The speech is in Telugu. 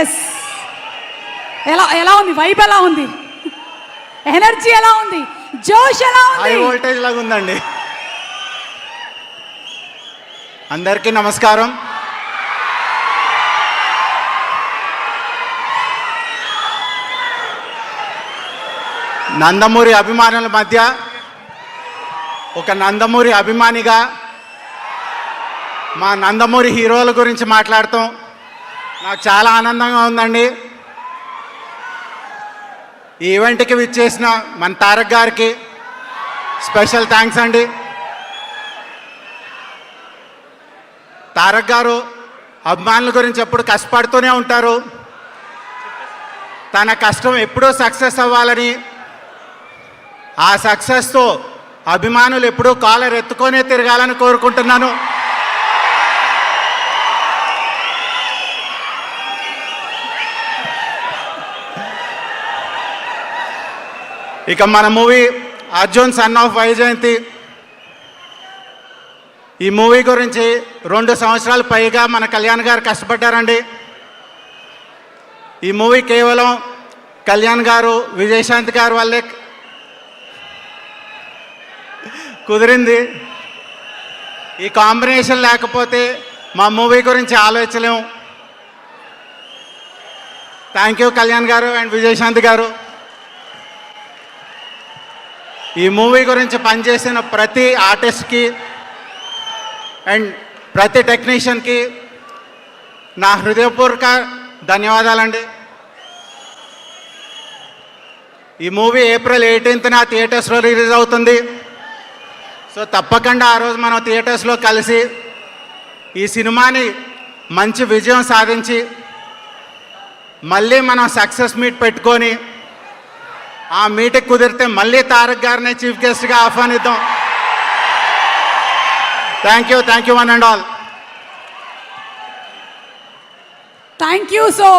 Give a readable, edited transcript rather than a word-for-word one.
ఎస్, ఎలా ఎలా ఉంది? వైబ్ ఎలా ఉంది? ఎనర్జీ ఎలా ఉంది? జోష్ ఎలా ఉంది? హై వోల్టేజ్ లాగా ఉందండి. అందరికీ నమస్కారం. నందమూరి అభిమానుల మధ్య ఒక నందమూరి అభిమానిగా మా నందమూరి హీరోల గురించి మాట్లాడటం నాకు చాలా ఆనందంగా ఉందండి. ఈ ఈవెంట్కి విచ్చేసిన మన తారక్ గారికి స్పెషల్ థ్యాంక్స్ అండి. తారక్ గారు అభిమానుల గురించి ఎప్పుడు కష్టపడుతూనే ఉంటారు. తన కష్టం ఎప్పుడూ సక్సెస్ అవ్వాలని, ఆ సక్సెస్తో అభిమానులు ఎప్పుడూ కాలర్ ఎత్తుకొనే తిరగాలని కోరుకుంటున్నాను. ఇక మన movie Arjun son of Vyjayanthi, ఈ మూవీ గురించి 2 సంవత్సరాలు పైగా మన కళ్యాణ్ గారు కష్టపడ్డారండి. ఈ మూవీ కేవలం కళ్యాణ్ గారు, విజయశాంతి గారు వల్లే కుదిరింది. ఈ కాంబినేషన్ లేకపోతే మా మూవీ గురించి ఆలోచించలేము. థ్యాంక్ యూ కళ్యాణ్ గారు అండ్ విజయశాంతి గారు. ఈ మూవీ గురించి పనిచేసిన ప్రతి ఆర్టిస్ట్కి అండ్ ప్రతి టెక్నీషియన్కి నా హృదయపూర్వక ధన్యవాదాలండి. ఈ మూవీ ఏప్రిల్ 18న థియేటర్స్లో రిలీజ్ అవుతుంది. సో తప్పకుండా ఆ రోజు మనం థియేటర్స్లో కలిసి ఈ సినిమాని మంచి విజయం సాధించి మళ్ళీ మనం సక్సెస్ మీట్ పెట్టుకొని ఆ మీటింగ్ కుదిరితే మళ్ళీ తారక్ గారిని చీఫ్ గెస్ట్గా ఆహ్వానిద్దాం. Thank you one and all. Thank you so